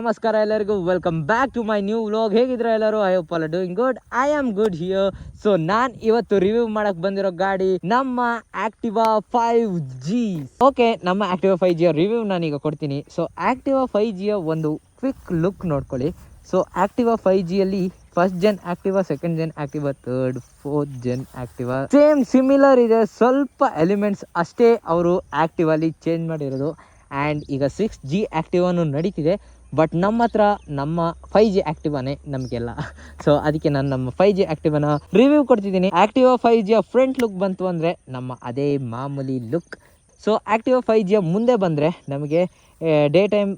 ನಮಸ್ಕಾರ ಎಲ್ಲರಿಗೂ, welcome back to my new vlog. ಹೇಗಿದ್ರೆ ಎಲ್ಲರೂ? I hope all doing good. I am good here. So ನಾನ್ ಇವತ್ತು ರಿವ್ಯೂ ಮಾಡಕ್ ಬಂದಿರೋ ಗಾಡಿ ನಮ್ಮ ಆಕ್ಟಿವಾ 5G. ಓಕೆ, ನಮ್ಮ ಆಕ್ಟಿವಾ 5G ರಿವ್ಯೂ ನಾನೀಗ ಕೊಡ್ತೀನಿ. ಸೊ ಆಕ್ಟಿವಾ 5G ಒಂದು ಕ್ವಿಕ್ ಲುಕ್ ನೋಡ್ಕೊಳ್ಳಿ. ಸೊ ಆಕ್ಟಿವಾ 5G ಅಲ್ಲಿ first gen Activa, second gen Activa, third, fourth gen Activa same similar ಇದೆ. ಸ್ವಲ್ಪ ಎಲಿಮೆಂಟ್ಸ್ ಅಷ್ಟೇ ಅವರು ಆಕ್ಟಿವಲ್ಲಿ ಚೇಂಜ್ ಮಾಡಿರೋದು. ಆ್ಯಂಡ್ ಈಗ 6G ಆಕ್ಟಿವಾನು ನಡೀತಿದೆ. ಬಟ್ ನಮ್ಮ ಹತ್ರ ನಮ್ಮ 5G ಆಕ್ಟಿವಾನೇ ನಮಗೆಲ್ಲ. ಸೊ ಅದಕ್ಕೆ ನಾನು ನಮ್ಮ 5G ಆಕ್ಟಿವಾನ ರಿವ್ಯೂ ಕೊಡ್ತಿದ್ದೀನಿ. ಆಕ್ಟಿವಾ 5G ಫ್ರಂಟ್ ಲುಕ್ ಬಂತು ಅಂದರೆ ನಮ್ಮ ಅದೇ ಮಾಮೂಲಿ ಲುಕ್. ಸೊ ಆಕ್ಟಿವಾ 5G ಮುಂದೆ ಬಂದರೆ ನಮಗೆ day time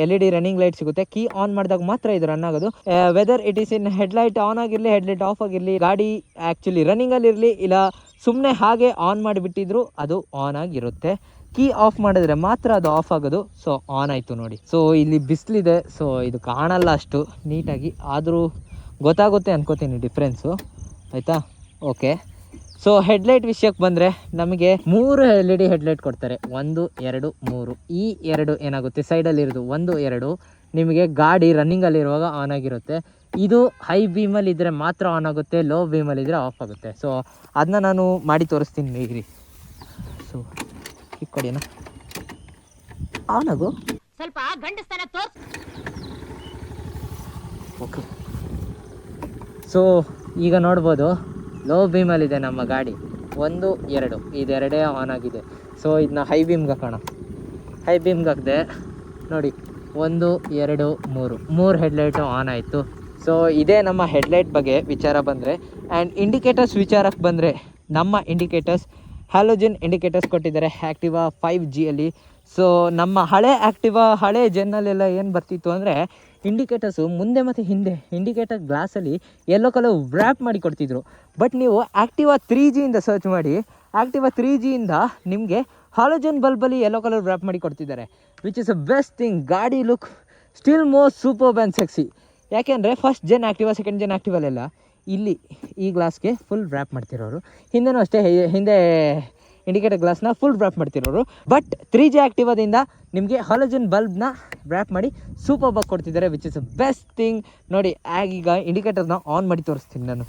LED running light ಸಿಗುತ್ತೆ. ಕೀ ಆನ್ ಮಾಡಿದಾಗ ಮಾತ್ರ ಇದು ರನ್ ಆಗೋದು. Whether it is in headlight on ಆಗಿರಲಿ, ಹೆಡ್ಲೈಟ್ ಆಫ್ ಆಗಿರಲಿ, ಗಾಡಿ ಆ್ಯಕ್ಚುಲಿ ರನ್ನಿಂಗಲ್ಲಿ ಇರಲಿ ಇಲ್ಲ ಸುಮ್ಮನೆ ಹಾಗೆ ಆನ್ ಮಾಡಿಬಿಟ್ಟಿದ್ರು ಅದು ಆನ್ ಆಗಿರುತ್ತೆ. ಕೀ ಆಫ್ ಮಾಡಿದ್ರೆ ಮಾತ್ರ ಅದು ಆಫ್ ಆಗೋದು. ಸೊ ಆನ್ ಆಯಿತು ನೋಡಿ. ಸೊ ಇಲ್ಲಿ ಬಿಸಿಲಿದೆ, ಸೊ ಇದು ಕಾಣಲ್ಲ ಅಷ್ಟು ನೀಟಾಗಿ, ಆದರೂ ಗೊತ್ತಾಗುತ್ತೆ ಅನ್ಕೋತೀನಿ ಡಿಫ್ರೆನ್ಸು. ಆಯಿತಾ? ಓಕೆ. ಸೊ ಹೆಡ್ಲೈಟ್ ವಿಷಯಕ್ಕೆ ಬಂದರೆ ನಮಗೆ 3 LED ಹೆಡ್ಲೈಟ್ ಕೊಡ್ತಾರೆ. 1, 2, 3. ಈ 2 ಏನಾಗುತ್ತೆ ಸೈಡಲ್ಲಿರೋದು 1, 2 ನಿಮಗೆ ಗಾಡಿ ರನ್ನಿಂಗಲ್ಲಿರುವಾಗ ಆನ್ ಆಗಿರುತ್ತೆ. ಇದು ಹೈ ಬೀಮಲ್ಲಿ ಇದ್ದರೆ ಮಾತ್ರ ಆನ್ ಆಗುತ್ತೆ, ಲೋ ಬೀಮಲ್ಲಿ ಇದ್ದರೆ ಆಫ್ ಆಗುತ್ತೆ. ಸೊ ಅದನ್ನ ನಾನು ಮಾಡಿ ತೋರಿಸ್ತೀನಿ ಇರಿ. ಸೊ ಕೊಡಿನ ಆನ್ ಆಗು, ಸ್ವಲ್ಪ ಗಂಡಸ್ತನ ತೋರ್ಸು. ಓಕೆ. ಸೊ ಈಗ ನೋಡ್ಬೋದು ಲೋ ಬೀಮಲ್ಲಿದೆ ನಮ್ಮ ಗಾಡಿ. 1, 2 ಇದೆರಡೇ ಆನ್ ಆಗಿದೆ. ಸೊ ಇದನ್ನ ಹೈ ಬೀಮ್ಗೆ ಹಾಕೋಣ. ಹೈ ಬೀಮ್ಗೆ ಹಾಕಿದೆ ನೋಡಿ, 1, 2, 3 ಹೆಡ್ಲೈಟು ಆನ್ ಆಯಿತು. ಸೊ ಇದೇ ನಮ್ಮ ಹೆಡ್ಲೈಟ್ ಬಗ್ಗೆ ವಿಚಾರ ಬಂದರೆ. ಆ್ಯಂಡ್ ಇಂಡಿಕೇಟರ್ಸ್ ವಿಚಾರಕ್ಕೆ ಬಂದರೆ ನಮ್ಮ ಇಂಡಿಕೇಟರ್ಸ್ ಹ್ಯಾಲೋಜನ್ ಇಂಡಿಕೇಟರ್ಸ್ ಕೊಟ್ಟಿದ್ದಾರೆ ಆ್ಯಕ್ಟಿವಾ 5Gಯಲ್ಲಿ. ಸೊ ನಮ್ಮ ಹಳೆ ಜೆನ್ನಲ್ಲೆಲ್ಲ ಏನು ಬರ್ತಿತ್ತು ಅಂದರೆ ಇಂಡಿಕೇಟರ್ಸು ಮುಂದೆ ಮತ್ತು ಹಿಂದೆ ಇಂಡಿಕೇಟರ್ ಗ್ಲಾಸಲ್ಲಿ ಯೆಲ್ಲೋ ಕಲರ್ ವ್ರ್ಯಾಪ್ ಮಾಡಿ ಕೊಡ್ತಿದ್ರು. ಬಟ್ ನೀವು ಆ್ಯಕ್ಟಿವಾ 3Gಯಿಂದ ಸರ್ಚ್ ಮಾಡಿ, ಆ್ಯಕ್ಟಿವಾ 3Gಯಿಂದ ನಿಮಗೆ ಹಾಲೋಜನ್ ಬಲ್ಬಲ್ಲಿ ಯೆಲ್ಲೋ ಕಲರ್ ವ್ರ್ಯಾಪ್ ಮಾಡಿ ಕೊಡ್ತಿದ್ದಾರೆ. Which is a best thing. ಗಾಡಿ look still most superb and sexy. ಯಾಕೆಂದರೆ first gen Activa, second gen ಆ್ಯಕ್ಟಿವಲ್ಲೆಲ್ಲ ಇಲ್ಲಿ ಈ ಗ್ಲಾಸ್ಗೆ ಫುಲ್ ವ್ರ್ಯಾಪ್ ಮಾಡ್ತಿರೋರು. ಹಿಂದೆನೂ ಅಷ್ಟೇ, ಹಿಂದೆ ಇಂಡಿಕೇಟರ್ ಗ್ಲಾಸ್ನ ಫುಲ್ ವ್ರ್ಯಾಪ್ ಮಾಡ್ತಿರೋರು. ಬಟ್ 3G ಆ್ಯಕ್ಟಿವಾದಿಂದ ನಿಮಗೆ ಹಾಲೋಜನ್ ಬಲ್ಬ್ನ ವ್ರ್ಯಾಪ್ ಮಾಡಿ ಸೂಪರ್ಬಾಗಿ ಕೊಡ್ತಿದ್ದಾರೆ. Which is a best thing. ನೋಡಿ ಈಗ ಇಂಡಿಕೇಟರ್ನ ಆನ್ ಮಾಡಿ ತೋರಿಸ್ತೀನಿ ನಾನು.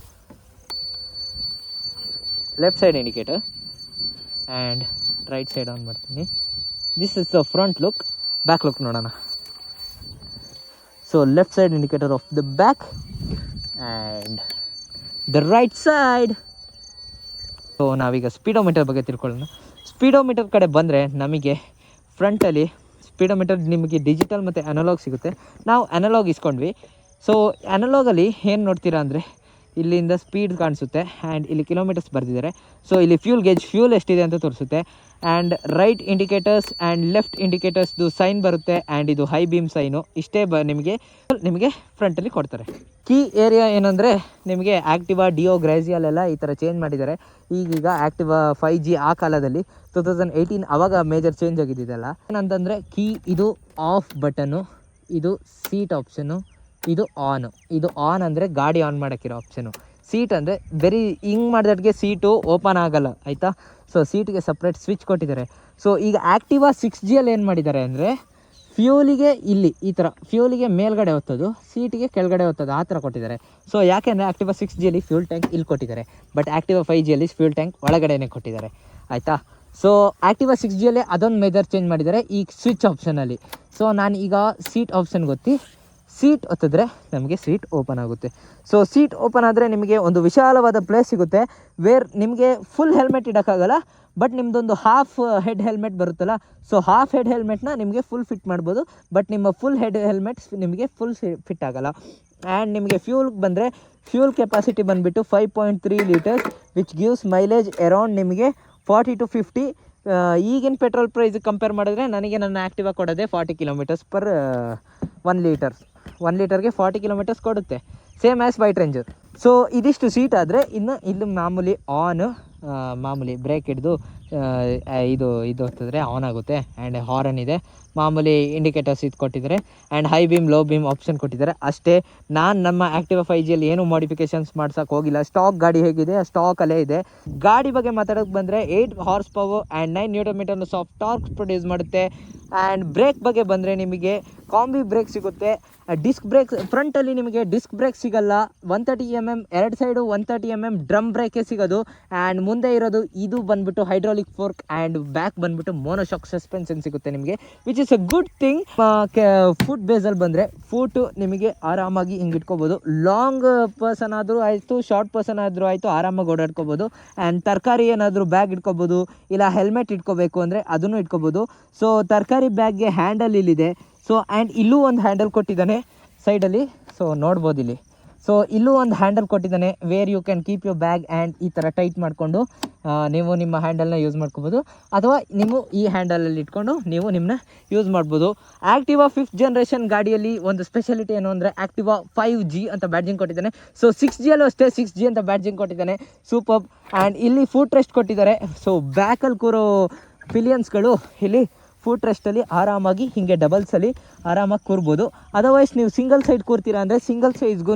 Left side indicator and right side on ಮಾಡ್ತೀನಿ. This is the front look. Back look ನೋಡೋಣ. So left side indicator of the back and the right side. So ನಾವೀಗ speedometer ಬಗ್ಗೆ ತಿಳ್ಕೊಳ್ಳೋಣ. ಸ್ಪೀಡೋಮೀಟರ್ ಕಡೆ ಬಂದರೆ ನಮಗೆ ಫ್ರಂಟಲ್ಲಿ ಸ್ಪೀಡೋಮೀಟರ್ ನಿಮಗೆ ಡಿಜಿಟಲ್ ಮತ್ತು ಅನಲಾಗ್ ಸಿಗುತ್ತೆ. ನಾವು ಅನಲಾಗ್ ಇಸ್ಕೊಂಡ್ವಿ. ಸೊ ಅನಲಾಗಲ್ಲಿ ಏನು ನೋಡ್ತೀರಾ ಅಂದರೆ ಇಲ್ಲಿಂದ ಸ್ಪೀಡ್ ಕಾಣಿಸುತ್ತೆ ಆ್ಯಂಡ್ ಇಲ್ಲಿ ಕಿಲೋಮೀಟರ್ಸ್ ಬರೆದಿದ್ದಾರೆ. ಸೊ ಇಲ್ಲಿ ಫ್ಯೂಲ್ ಗೇಜ್, ಫ್ಯೂಲ್ ಎಷ್ಟಿದೆ ಅಂತ ತೋರಿಸುತ್ತೆ. And right indicators and left ಇಂಡಿಕೇಟರ್ಸ್ದು ಸೈನ್ ಬರುತ್ತೆ. ಆ್ಯಂಡ್ ಇದು ಹೈ ಬೀಮ್ ಸೈನು. ಇಷ್ಟೇ ನಿಮಗೆ ಫ್ರಂಟಲ್ಲಿ ಕೊಡ್ತಾರೆ. ಕೀ ಏರಿಯಾ ಏನಂದರೆ ನಿಮಗೆ ಆ್ಯಕ್ಟಿವಾ ಡಿಯೋ ಗ್ರಾಜಿಯಲ್ಲೆಲ್ಲ ಈ ಥರ ಚೇಂಜ್ ಮಾಡಿದ್ದಾರೆ. ಈಗೀಗ ಆ್ಯಕ್ಟಿವಾ 5G ಆ ಕಾಲದಲ್ಲಿ 2018 ಅವಾಗ ಮೇಜರ್ ಚೇಂಜ್ ಆಗಿದ್ದೆಲ್ಲ. ಏನಂತಂದರೆ ಕೀ ಇದು ಆಫ್ ಬಟನ್ನು, ಇದು ಸೀಟ್ ಆಪ್ಷನ್ನು, ಇದು ಆನ್. ಇದು ಆನ್ ಅಂದರೆ ಗಾಡಿ ಆನ್ ಮಾಡೋಕ್ಕಿರೋ ಆಪ್ಷನು. ಸೀಟ್ ಅಂದರೆ ಬರೀ ಹಿಂಗೆ ಮಾಡಿದಟ್ಗೆ ಸೀಟು ಓಪನ್ ಆಗೋಲ್ಲ, ಆಯಿತಾ? ಸೊ ಸೀಟಿಗೆ ಸಪ್ರೇಟ್ ಸ್ವಿಚ್ ಕೊಟ್ಟಿದ್ದಾರೆ. ಸೊ ಈಗ ಆ್ಯಕ್ಟಿವಾ 6Gಯಲ್ಲಿ ಏನು ಮಾಡಿದ್ದಾರೆ ಅಂದರೆ ಫ್ಯೂಲಿಗೆ ಇಲ್ಲಿ ಈ ಥರ ಫ್ಯೂಲಿಗೆ ಮೇಲ್ಗಡೆ ಹೊತ್ತೋದು, ಸೀಟಿಗೆ ಕೆಳಗಡೆ ಹೊತ್ತೋದು, ಆ ಥರ ಕೊಟ್ಟಿದ್ದಾರೆ. ಸೊ ಯಾಕೆಂದರೆ ಆ್ಯಕ್ಟಿವಾ 6Gಯಲ್ಲಿ ಫ್ಯೂಲ್ ಟ್ಯಾಂಕ್ ಇಲ್ಲಿ ಕೊಟ್ಟಿದ್ದಾರೆ. ಬಟ್ ಆ್ಯಕ್ಟಿವಾ 5Gಯಲ್ಲಿ ಫ್ಯೂಲ್ ಟ್ಯಾಂಕ್ ಒಳಗಡೆನೇ ಕೊಟ್ಟಿದ್ದಾರೆ, ಆಯಿತಾ? ಸೊ ಆ್ಯಕ್ಟಿವಾ 6Gಯಲ್ಲಿ ಅದೊಂದು ಮೇಜರ್ ಚೇಂಜ್ ಮಾಡಿದ್ದಾರೆ ಈ ಸ್ವಿಚ್ ಆಪ್ಷನಲ್ಲಿ. ಸೊ ನಾನು ಈಗ ಸೀಟ್ ಆಪ್ಷನ್ ಗೊತ್ತಿ ಸೀಟ್ ಒತ್ತಿದ್ರೆ ನಮಗೆ ಸೀಟ್ ಓಪನ್ ಆಗುತ್ತೆ. ಸೊ ಸೀಟ್ ಓಪನ್ ಆದರೆ ನಿಮಗೆ ಒಂದು ವಿಶಾಲವಾದ ಪ್ಲೇಸ್ ಸಿಗುತ್ತೆ. ನಿಮಗೆ ಫುಲ್ ಹೆಲ್ಮೆಟ್ ಇಡೋಕ್ಕಾಗಲ್ಲ. ಬಟ್ ನಿಮ್ಮದೊಂದು ಹಾಫ್ ಹೆಡ್ ಹೆಲ್ಮೆಟ್ ಬರುತ್ತಲ್ಲ, ಸೊ ಹಾಫ್ ಹೆಡ್ ಹೆಲ್ಮೆಟ್ನ ನಿಮಗೆ ಫುಲ್ ಫಿಟ್ ಮಾಡ್ಬೋದು. ಬಟ್ ನಿಮ್ಮ ಫುಲ್ ಹೆಡ್ ಹೆಲ್ಮೆಟ್ಸ್ ನಿಮಗೆ ಫುಲ್ ಫಿಟ್ ಆಗೋಲ್ಲ. ಆ್ಯಂಡ್ ನಿಮಗೆ ಫ್ಯೂಲ್ಗೆ ಬಂದರೆ ಫ್ಯೂಲ್ ಕೆಪಾಸಿಟಿ ಬಂದುಬಿಟ್ಟು 5.3 litres which gives mileage around ನಿಮಗೆ 40 to 50. ಈಗಿನ ಪೆಟ್ರೋಲ್ ಪ್ರೈಸ್ ಕಂಪೇರ್ ಮಾಡಿದ್ರೆ ನನಗೆ ನನ್ನ ಆ್ಯಕ್ಟಿವಾ ಕೊಡೋದೆ 40 ಕಿಲೋಮೀಟರ್ಸ್ ಪರ್ 1 ಲೀಟರ್. 1 ಲೀಟರ್ಗೆ 40 ಕಿಲೋಮೀಟರ್ಸ್ ಕೊಡುತ್ತೆ, same as white ranger. So ಇದಿಷ್ಟು ಸೀಟ್ ಆದರೆ ಇನ್ನು ಇಲ್ಲಿ ಮಾಮೂಲಿ ಆನ್, ಮಾಮೂಲಿ ಬ್ರೇಕ್ ಹಿಡಿದು ಇದು ಹೊತ್ತಿದ್ರೆ ಆನ್ ಆಗುತ್ತೆ. ಆ್ಯಂಡ್ ಹಾರನ್ ಇದೆ, ಮಾಮೂಲಿ ಇಂಡಿಕೇಟರ್ಸ್ ಇದು ಕೊಟ್ಟಿದ್ದಾರೆ. And high beam, low beam option ಕೊಟ್ಟಿದ್ದಾರೆ ಅಷ್ಟೇ. ನಾನು ನಮ್ಮ ಆ್ಯಕ್ಟಿವಾ 5Gಯಲ್ಲಿ ಏನೂ ಮಾಡಿಫಿಕೇಷನ್ಸ್ ಮಾಡ್ಸೋಕೆ ಹೋಗಿಲ್ಲ. ಸ್ಟಾಕ್ ಗಾಡಿ ಹೇಗಿದೆ ಸ್ಟಾಕಲ್ಲೇ ಇದೆ. ಗಾಡಿ ಬಗ್ಗೆ ಮಾತಾಡೋಕ್ಕೆ ಬಂದರೆ 8 ಹಾರ್ಸ್ ಪವರ್ ಆ್ಯಂಡ್ 9 ನ್ಯೂಟನ್ ಮೀಟರ್ನ ಸಾಫ್ಟ್ ಟಾರ್ಕ್ ಪ್ರೊಡ್ಯೂಸ್ ಮಾಡುತ್ತೆ. ಆ್ಯಂಡ್ ಬ್ರೇಕ್ ಬಗ್ಗೆ ಬಂದರೆ ನಿಮಗೆ ಕಾಂಬಿ ಬ್ರೇಕ್ ಸಿಗುತ್ತೆ. ಡಿಸ್ಕ್ ಬ್ರೇಕ್ ಫ್ರಂಟಲ್ಲಿ ನಿಮಗೆ ಡಿಸ್ಕ್ ಬ್ರೇಕ್ ಸಿಗಲ್ಲ. 130mm ಎರಡು ಸೈಡು 130mm ಡ್ರಮ್ ಬ್ರೇಕೇ ಸಿಗೋದು. ಆ್ಯಂಡ್ ಮುಂದೆ ಇರೋದು ಇದು ಬಂದ್ಬಿಟ್ಟು ಹೈಡ್ರಾಲಿಕ್ ಫೋರ್ಕ್ ಆ್ಯಂಡ್ ಬ್ಯಾಕ್ ಬಂದ್ಬಿಟ್ಟು ಮೋನೋಶಾಕ್ ಸಸ್ಪೆನ್ಷನ್ ಸಿಗುತ್ತೆ ನಿಮಗೆ, which is a good thing. Foot ಬೇಸಲ್ಲಿ ಬಂದರೆ ಫೂಟು ನಿಮಗೆ ಆರಾಮಾಗಿ ಹಿಂಗೆ ಇಟ್ಕೋಬೋದು. ಲಾಂಗ್ ಪರ್ಸನ್ ಆದರೂ ಆಯಿತು, ಶಾರ್ಟ್ ಪರ್ಸನ್ ಆದರೂ ಆಯಿತು, ಆರಾಮಾಗಿ ಓಡಾಡ್ಕೋಬೋದು. ಆ್ಯಂಡ್ ತರಕಾರಿ ಏನಾದರೂ ಬ್ಯಾಗ್ ಇಟ್ಕೋಬೋದು, ಇಲ್ಲ ಹೆಲ್ಮೆಟ್ ಇಟ್ಕೋಬೇಕು ಅಂದರೆ ಅದನ್ನು ಇಟ್ಕೋಬೋದು. ಸೊ ತರಕಾರಿ ಬ್ಯಾಗ್ಗೆ ಹ್ಯಾಂಡಲ್ ಇಲ್ಲಿದೆ. ಸೊ ಆ್ಯಂಡ್ ಇಲ್ಲೂ ಒಂದು ಹ್ಯಾಂಡಲ್ ಕೊಟ್ಟಿದ್ದಾನೆ ಸೈಡಲ್ಲಿ, ಸೊ ನೋಡ್ಬೋದು ಇಲ್ಲಿ. ಸೊ ಇಲ್ಲೂ ಒಂದು ಹ್ಯಾಂಡಲ್ ಕೊಟ್ಟಿದ್ದಾನೆ, where you can keep your bag and ಈ ಥರ ಟೈಟ್ ಮಾಡಿಕೊಂಡು ನೀವು ನಿಮ್ಮ ಹ್ಯಾಂಡಲ್ನ ಯೂಸ್ ಮಾಡ್ಕೋಬೋದು, ಅಥವಾ ನೀವು ಈ ಹ್ಯಾಂಡಲಲ್ಲಿ ಇಟ್ಕೊಂಡು ನೀವು ನಿಮ್ಮನ್ನ ಯೂಸ್ ಮಾಡ್ಬೋದು. ಆ್ಯಕ್ಟಿವಾ 5th ಜನರೇಷನ್ ಗಾಡಿಯಲ್ಲಿ ಒಂದು ಸ್ಪೆಷಾಲಿಟಿ ಏನು ಅಂದರೆ ಆ್ಯಕ್ಟಿವಾ 5G ಅಂತ ಬ್ಯಾಡ್ಜಿಂಗ್ ಕೊಟ್ಟಿದ್ದಾನೆ. ಸೊ 6Gಯಲ್ಲೂ ಅಷ್ಟೇ 6G ಅಂತ ಬ್ಯಾಡ್ಜಿಂಗ್ ಕೊಟ್ಟಿದ್ದಾನೆ, ಸೂಪರ್. ಆ್ಯಂಡ್ ಇಲ್ಲಿ ಫೂಟ್ ರೆಸ್ಟ್ ಕೊಟ್ಟಿದ್ದಾರೆ. ಸೊ ಬ್ಯಾಕಲ್ಲಿ ಕೂರೋ ಪಿಲಿಯನ್ಸ್ಗಳು ಇಲ್ಲಿ ಫೂಟ್ ರೆಸ್ಟಲ್ಲಿ ಆರಾಮಾಗಿ ಹೀಗೆ ಡಬಲ್ಸಲ್ಲಿ ಆರಾಮಾಗಿ ಕೂರ್ಬೋದು. ಅದರ್ವೈಸ್ ನೀವು ಸಿಂಗಲ್ ಸೈಡ್ ಕೂರ್ತೀರಾ ಅಂದರೆ ಸಿಂಗಲ್ ಸೈಜ್ಗೂ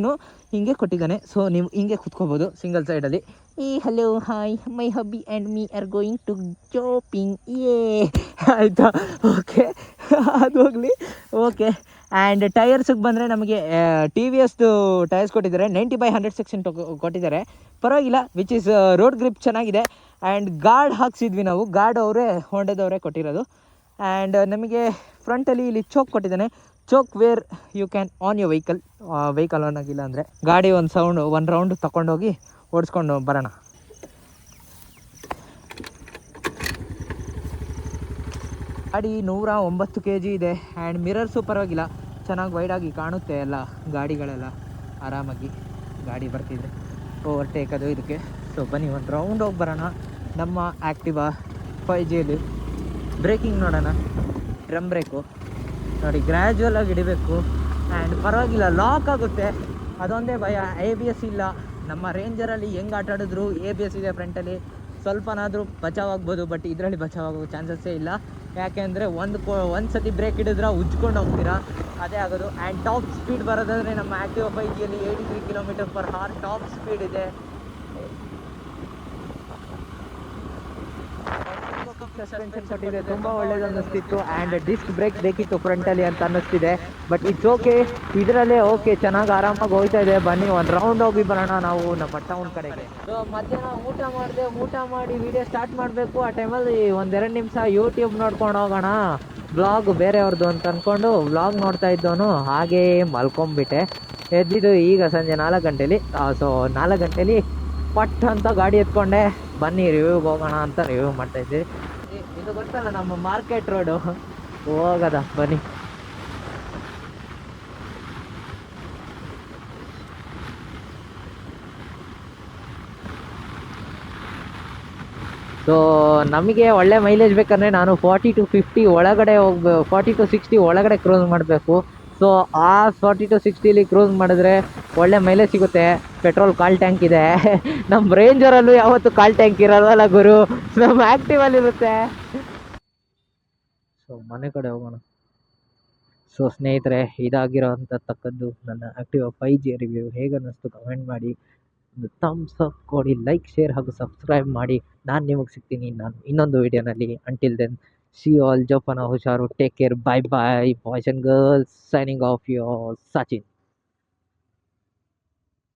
ಹೀಗೆ ಕೊಟ್ಟಿದ್ದಾನೆ. ಸೊ ನೀವು ಹಿಂಗೆ ಕೂತ್ಕೋಬೋದು ಸಿಂಗಲ್ ಸೈಡಲ್ಲಿ. Hello hi, my hubby and me are going to shopping ಆಯಿತಾ. ಓಕೆ, ಅದು ಹೋಗಲಿ. ಓಕೆ, ಆ್ಯಂಡ್ ಟೈರ್ಸಿಗೆ ಬಂದರೆ ನಮಗೆ TVSದು ಟೈರ್ಸ್ ಕೊಟ್ಟಿದ್ದಾರೆ. 90/100 ಸೆಕ್ಷನ್ ಕೊಟ್ಟಿದ್ದಾರೆ, ಪರವಾಗಿಲ್ಲ, ವಿಚ್ ಇಸ್ ರೋಡ್ ಗ್ರಿಪ್ ಚೆನ್ನಾಗಿದೆ. ಆ್ಯಂಡ್ ಗಾರ್ಡ್ ಹಾಕ್ಸಿದ್ವಿ ನಾವು, ಗಾರ್ಡ್ ಅವರೇ ಹೊಂಡದವರೇ ಕೊಟ್ಟಿರೋದು. ಆ್ಯಂಡ್ ನಮಗೆ ಫ್ರಂಟಲ್ಲಿ ಇಲ್ಲಿ ಚೋಕ್ ಕೊಟ್ಟಿದ್ದಾನೆ, choke where you can on your vehicle on ಆಗಿಲ್ಲ ಅಂದರೆ ಗಾಡಿ ಒಂದು ರೌಂಡ್ ತಗೊಂಡೋಗಿ ಓಡಿಸ್ಕೊಂಡು ಬರೋಣ. ಗಾಡಿ 109 kg ಇದೆ. ಆ್ಯಂಡ್ ಮಿರರ್ಸು ಪರವಾಗಿಲ್ಲ, ಚೆನ್ನಾಗಿ ವೈಡಾಗಿ ಕಾಣುತ್ತೆ ಎಲ್ಲ ಗಾಡಿಗಳೆಲ್ಲ. ಆರಾಮಾಗಿ ಗಾಡಿ ಬರ್ತಿದೆ, ಓವರ್ಟೇಕ್ ಅದು ಇದಕ್ಕೆ. ಸೊ ಬನ್ನಿ ಒಂದು ರೌಂಡ್ ಹೋಗಿ ಬರೋಣ ನಮ್ಮ ಆ್ಯಕ್ಟಿವಾ 5Gಯಲ್ಲಿ. ಬ್ರೇಕಿಂಗ್ ನೋಡೋಣ, ಡ್ರಮ್ ಬ್ರೇಕು ನೋಡಿ, ಗ್ರ್ಯಾಜುವಲಾಗಿ ಹಿಡಿಬೇಕು. ಆ್ಯಂಡ್ ಪರವಾಗಿಲ್ಲ, ಲಾಕ್ ಆಗುತ್ತೆ, ಅದೊಂದೇ ಭಯ. ABS ಇಲ್ಲ. ನಮ್ಮ ರೇಂಜರಲ್ಲಿ ಹೆಂಗೆ ಆಟ ಆಡಿದ್ರು ABS ಇದೆ ಫ್ರಂಟಲ್ಲಿ, ಸ್ವಲ್ಪನಾದರೂ ಬಚಾವಾಗ್ಬೋದು. ಬಟ್ ಇದರಲ್ಲಿ ಬಚಾವಾಗೋ ಚಾನ್ಸಸ್ಸೇ ಇಲ್ಲ, ಯಾಕೆಂದರೆ ಒಂದು ಸತಿ ಬ್ರೇಕ್ ಹಿಡಿದ್ರೆ ಉಜ್ಕೊಂಡು ಹೋಗ್ತೀರಾ, ಅದೇ ಆಗೋದು. ಆ್ಯಂಡ್ ಟಾಪ್ ಸ್ಪೀಡ್ ಬರೋದಾದರೆ ನಮ್ಮ ಆ್ಯಕ್ಟಿವಾ 5Gಯಲ್ಲಿ 83 km/h ಟಾಪ್ ಸ್ಪೀಡ್ ಇದೆ. ಕೊಟ್ಟಿದೆ, ತುಂಬ ಒಳ್ಳೇದು ಅನ್ನಿಸ್ತಿತ್ತು. ಆ್ಯಂಡ್ ಡಿಸ್ಕ್ ಬ್ರೇಕ್ ಬೇಕಿತ್ತು ಫ್ರಂಟಲ್ಲಿ ಅಂತ ಅನ್ನಿಸ್ತಿದೆ, ಬಟ್ ಇಟ್ಸ್ ಓಕೆ, ಇದರಲ್ಲೇ ಓಕೆ, ಚೆನ್ನಾಗಿ ಆರಾಮಾಗಿ ಹೋಗ್ತಾ ಇದೆ. ಬನ್ನಿ ಒಂದು ರೌಂಡ್ ಹೋಗಿ ಬರೋಣ ನಾವು ನಮ್ಮ ಟೌನ್ ಕಡೆಗೆ. ಸೊ ಮಧ್ಯಾಹ್ನ ಊಟ ಮಾಡಿ ವಿಡಿಯೋ ಸ್ಟಾರ್ಟ್ ಮಾಡಬೇಕು. ಆ ಟೈಮಲ್ಲಿ 1-2 ನಿಮಿಷ ಯೂಟ್ಯೂಬ್ ನೋಡ್ಕೊಂಡು ಹೋಗೋಣ, ವ್ಲಾಗ್ ಬೇರೆಯವ್ರದ್ದು ಅಂತ ಅಂದ್ಕೊಂಡು ವ್ಲಾಗ್ ನೋಡ್ತಾ ಇದ್ದವನು ಹಾಗೇ ಮಲ್ಕೊಂಬಿಟ್ಟೆ. ಎದ್ದಿದ್ದು ಈಗ ಸಂಜೆ 4 ಗಂಟೆಲಿ. ಸೊ 4 ಗಂಟೆಲಿ ಪಟ್ ಅಂತ ಗಾಡಿ ಎತ್ಕೊಂಡೆ, ಬನ್ನಿ ರಿವ್ಯೂಗೆ ಹೋಗೋಣ ಅಂತ ರಿವ್ಯೂ ಮಾಡ್ತಾಯಿದ್ವಿ. ಇದು ಗೊತ್ತಲ್ಲ ನಮ್ಮ ಮಾರ್ಕೆಟ್ ರೋಡು, ಹೋಗದ ಬನ್ನಿ. ಸೊ ನಮಗೆ ಒಳ್ಳೆ ಮೈಲೇಜ್ ಬೇಕಂದರೆ ನಾನು 40 to 50 ಒಳಗಡೆ 40 to 60 ಒಳಗಡೆ ಕ್ರೂಸ್ ಮಾಡಬೇಕು. ಸೊ ಆ 40 to 60ಲಿ ಕ್ರೂಸ್ ಮಾಡಿದ್ರೆ ಒಳ್ಳೆ ಮೈಲೇಜ್ ಸಿಗುತ್ತೆ. ಪೆಟ್ರೋಲ್ ಕಾಲ್ ಟ್ಯಾಂಕ್ ಇದೆ, ನಮ್ಮ ರೇಂಜರಲ್ಲೂ ಯಾವತ್ತೂ ಕಾಲ್ ಟ್ಯಾಂಕ್ ಇರೋಲ್ಲ ಗುರು, ನಮ್ಮ ಆ್ಯಕ್ಟಿವಲ್ಲಿ ಇರುತ್ತೆ. ಸೊ ಮನೆ ಕಡೆ ಹೋಗೋಣ. ಸೊ ಸ್ನೇಹಿತರೆ, ಇದಾಗಿರೋ ತಕ್ಕದ್ದು ನನ್ನ ಆ್ಯಕ್ಟಿವಾ 5G ರಿವ್ಯೂ. ಹೇಗೆ ಅನ್ನಿಸ್ತು ಕಮೆಂಟ್ ಮಾಡಿ, ಒಂದು ಥಮ್ಸ್ ಅಪ್ ಕೊಡಿ, ಲೈಕ್, ಶೇರ್ ಹಾಗೂ ಸಬ್ಸ್ಕ್ರೈಬ್ ಮಾಡಿ. ನಾನು ನಿಮಗೆ ಸಿಗ್ತೀನಿ ಇನ್ನೊಂದು ವಿಡಿಯೋನಲ್ಲಿ. ಅಂಟಿಲ್ ದೆನ್, ಸಿ ಆಲ್, ಜೋಪಾನ, ಹುಷಾರು, take care, bye bye boys and girls. Signing off your Sachin.